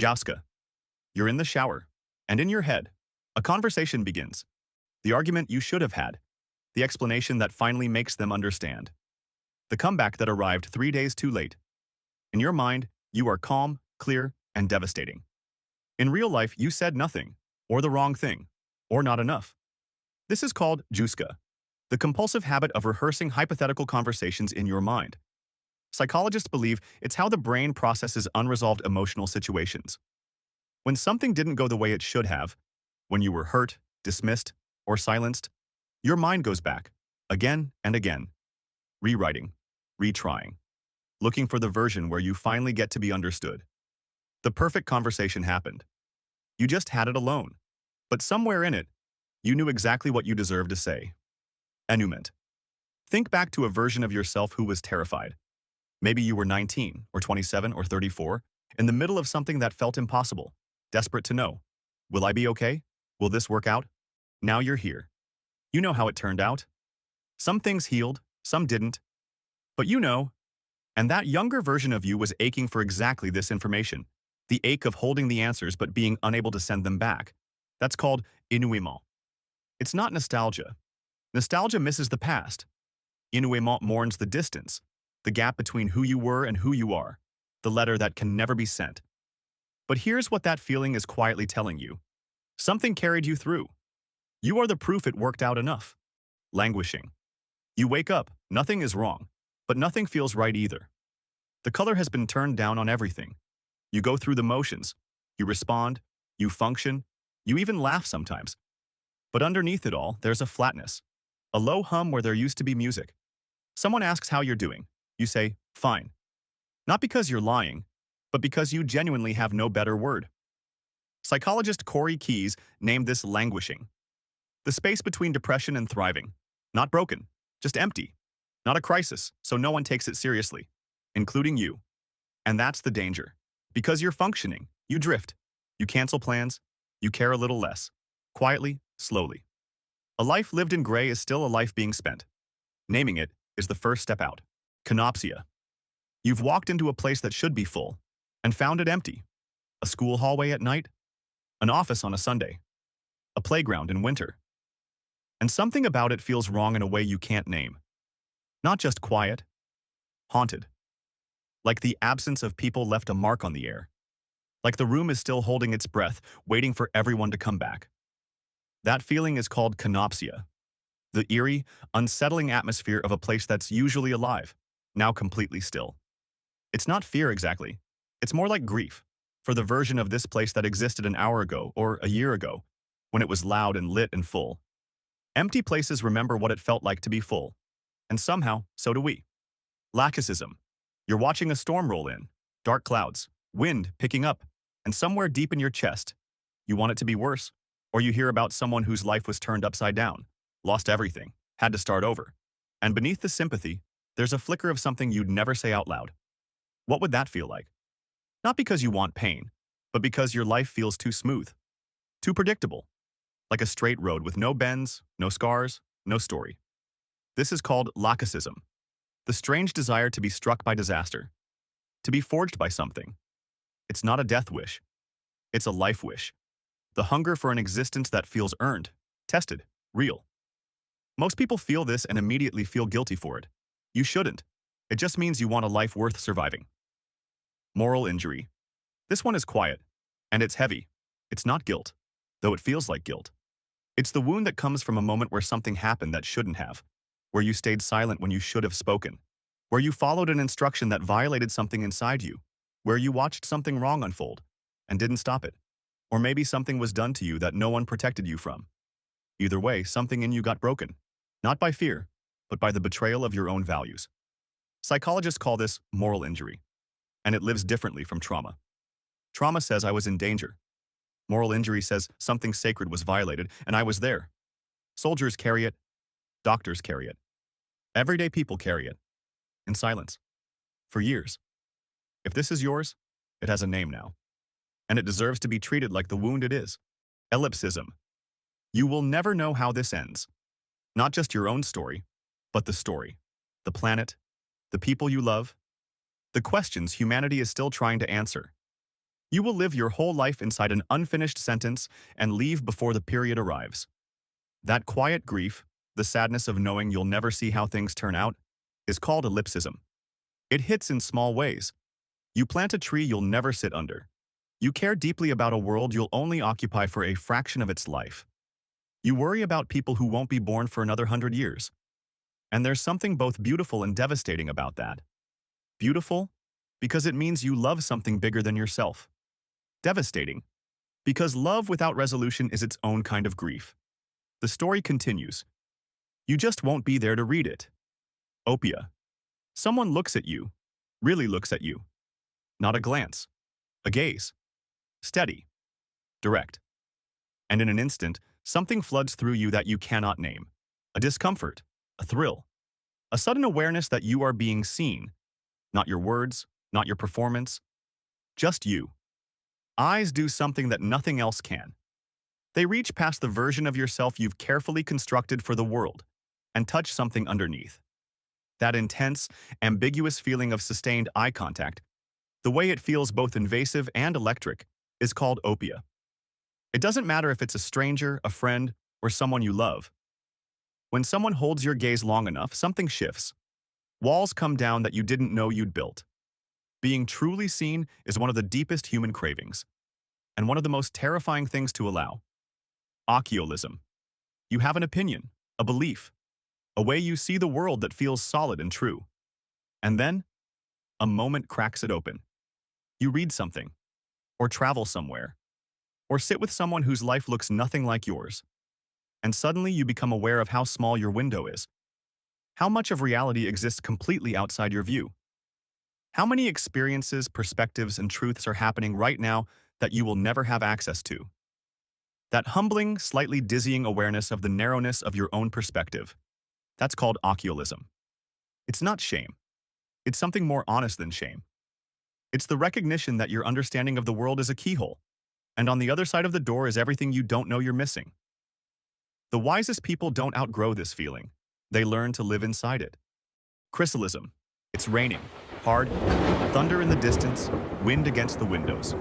Jouska. You're in the shower, and in your head, a conversation begins. The argument you should have had. The explanation that finally makes them understand. The comeback that arrived 3 days too late. In your mind, you are calm, clear, and devastating. In real life, you said nothing, or the wrong thing, or not enough. This is called Jouska, the compulsive habit of rehearsing hypothetical conversations in your mind. Psychologists believe it's how the brain processes unresolved emotional situations. When something didn't go the way it should have, when you were hurt, dismissed, or silenced, your mind goes back, again and again, rewriting, retrying, looking for the version where you finally get to be understood. The perfect conversation happened. You just had it alone. But somewhere in it, you knew exactly what you deserved to say. Énouement. Think back to a version of yourself who was terrified. Maybe you were 19, or 27, or 34, in the middle of something that felt impossible, desperate to know. Will I be okay? Will this work out? Now you're here. You know how it turned out. Some things healed, some didn't. But you know. And that younger version of you was aching for exactly this information. The ache of holding the answers but being unable to send them back. That's called Énouement. It's not nostalgia. Nostalgia misses the past. Énouement mourns the distance, the gap between who you were and who you are, the letter that can never be sent. But here's what that feeling is quietly telling you. Something carried you through. You are the proof it worked out enough. Languishing. You wake up, nothing is wrong, but nothing feels right either. The color has been turned down on everything. You go through the motions. You respond. You function. You even laugh sometimes. But underneath it all, there's a flatness. A low hum where there used to be music. Someone asks how you're doing. You say, fine. Not because you're lying, but because you genuinely have no better word. Psychologist Corey Keyes named this languishing. The space between depression and thriving. Not broken, just empty. Not a crisis, so no one takes it seriously, including you. And that's the danger. Because you're functioning, you drift. You cancel plans. You care a little less. Quietly, slowly. A life lived in gray is still a life being spent. Naming it is the first step out. Kenopsia. You've walked into a place that should be full and found it empty. A school hallway at night. An office on a Sunday. A playground in winter. And something about it feels wrong in a way you can't name. Not just quiet. Haunted. Like the absence of people left a mark on the air. Like the room is still holding its breath, waiting for everyone to come back. That feeling is called kenopsia. The eerie, unsettling atmosphere of a place that's usually alive, now completely still. It's not fear exactly. It's more like grief, for the version of this place that existed an hour ago or a year ago, when it was loud and lit and full. Empty places remember what it felt like to be full. And somehow, so do we. Lachesism. You're watching a storm roll in, dark clouds, wind picking up, and somewhere deep in your chest, you want it to be worse, or you hear about someone whose life was turned upside down, lost everything, had to start over. And beneath the sympathy, there's a flicker of something you'd never say out loud. What would that feel like? Not because you want pain, but because your life feels too smooth, too predictable, like a straight road with no bends, no scars, no story. This is called Lachesism, the strange desire to be struck by disaster, to be forged by something. It's not a death wish. It's a life wish. The hunger for an existence that feels earned, tested, real. Most people feel this and immediately feel guilty for it. You shouldn't. It just means you want a life worth surviving. Moral injury. This one is quiet, and it's heavy. It's not guilt, though it feels like guilt. It's the wound that comes from a moment where something happened that shouldn't have, where you stayed silent when you should have spoken, where you followed an instruction that violated something inside you, where you watched something wrong unfold and didn't stop it. Or maybe something was done to you that no one protected you from. Either way, something in you got broken, not by fear, but by the betrayal of your own values. Psychologists call this moral injury, and it lives differently from trauma. Trauma says I was in danger. Moral injury says something sacred was violated, and I was there. Soldiers carry it. Doctors carry it. Everyday people carry it. In silence. For years. If this is yours, it has a name now. And it deserves to be treated like the wound it is. Ellipsism. You will never know how this ends. Not just your own story, but the story. The planet. The people you love. The questions humanity is still trying to answer. You will live your whole life inside an unfinished sentence and leave before the period arrives. That quiet grief, the sadness of knowing you'll never see how things turn out, is called ellipsism. It hits in small ways. You plant a tree you'll never sit under. You care deeply about a world you'll only occupy for a fraction of its life. You worry about people who won't be born for another 100 years. And there's something both beautiful and devastating about that. Beautiful, because it means you love something bigger than yourself. Devastating, because love without resolution is its own kind of grief. The story continues. You just won't be there to read it. Opia. Someone looks at you, really looks at you. Not a glance, a gaze. Steady, direct. And in an instant, something floods through you that you cannot name. A discomfort, a thrill, a sudden awareness that you are being seen. Not your words, not your performance, just you. Eyes do something that nothing else can. They reach past the version of yourself you've carefully constructed for the world and touch something underneath. That intense, ambiguous feeling of sustained eye contact, the way it feels both invasive and electric, is called opia. It doesn't matter if it's a stranger, a friend, or someone you love. When someone holds your gaze long enough, something shifts. Walls come down that you didn't know you'd built. Being truly seen is one of the deepest human cravings, and one of the most terrifying things to allow. Occhiolism. You have an opinion, a belief, a way you see the world that feels solid and true. And then, a moment cracks it open. You read something, or travel somewhere, or sit with someone whose life looks nothing like yours. And suddenly you become aware of how small your window is. How much of reality exists completely outside your view. How many experiences, perspectives, and truths are happening right now that you will never have access to. That humbling, slightly dizzying awareness of the narrowness of your own perspective. That's called Occhiolism. It's not shame. It's something more honest than shame. It's the recognition that your understanding of the world is a keyhole, and on the other side of the door is everything you don't know you're missing. The wisest people don't outgrow this feeling. They learn to live inside it. Chrysalism. It's raining. Hard. Thunder in the distance. Wind against the windows.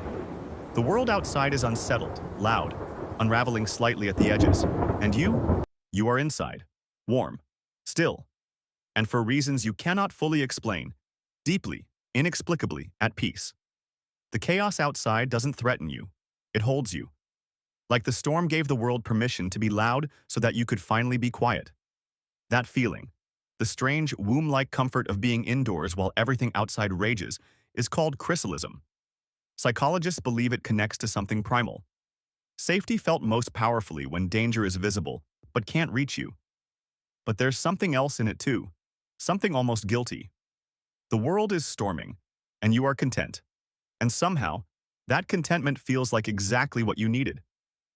The world outside is unsettled, loud, unraveling slightly at the edges. And you are inside. Warm. Still. And for reasons you cannot fully explain, deeply, inexplicably, at peace. The chaos outside doesn't threaten you. It holds you. Like the storm gave the world permission to be loud so that you could finally be quiet. That feeling, the strange, womb-like comfort of being indoors while everything outside rages, is called Chrysalism. Psychologists believe it connects to something primal. Safety felt most powerfully when danger is visible, but can't reach you. But there's something else in it too, something almost guilty. The world is storming, and you are content. And somehow, that contentment feels like exactly what you needed,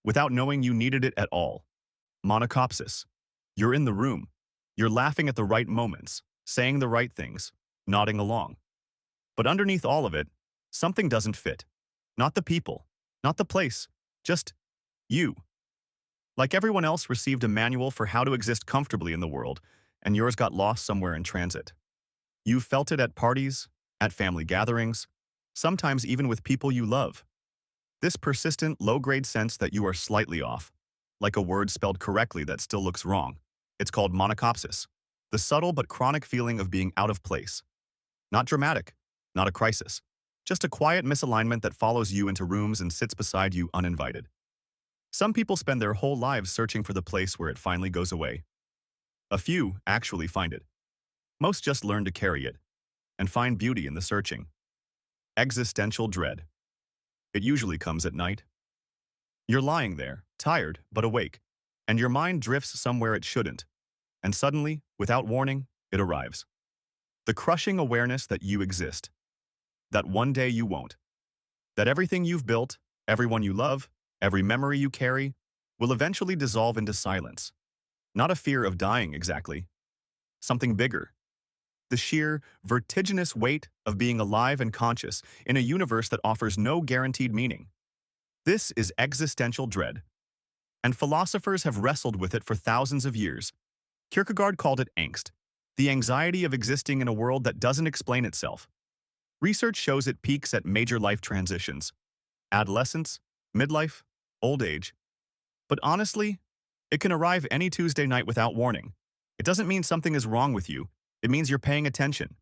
without knowing you needed it at all. Monachopsis. You're in the room. You're laughing at the right moments, saying the right things, nodding along. But underneath all of it, something doesn't fit. Not the people, not the place, just you. Like everyone else received a manual for how to exist comfortably in the world, and yours got lost somewhere in transit. You've felt it at parties, at family gatherings, sometimes even with people you love. This persistent, low-grade sense that you are slightly off, like a word spelled correctly that still looks wrong. It's called monachopsis, the subtle but chronic feeling of being out of place. Not dramatic, not a crisis, just a quiet misalignment that follows you into rooms and sits beside you uninvited. Some people spend their whole lives searching for the place where it finally goes away. A few actually find it. Most just learn to carry it and find beauty in the searching. Existential dread. It usually comes at night. You're lying there, tired but awake, and your mind drifts somewhere it shouldn't. And suddenly, without warning, it arrives. The crushing awareness that you exist. That one day you won't. That everything you've built, everyone you love, every memory you carry, will eventually dissolve into silence. Not a fear of dying exactly. Something bigger. The sheer, vertiginous weight of being alive and conscious in a universe that offers no guaranteed meaning. This is existential dread. And philosophers have wrestled with it for thousands of years. Kierkegaard called it angst, the anxiety of existing in a world that doesn't explain itself. Research shows it peaks at major life transitions, adolescence, midlife, old age. But honestly, it can arrive any Tuesday night without warning. It doesn't mean something is wrong with you. It means you're paying attention.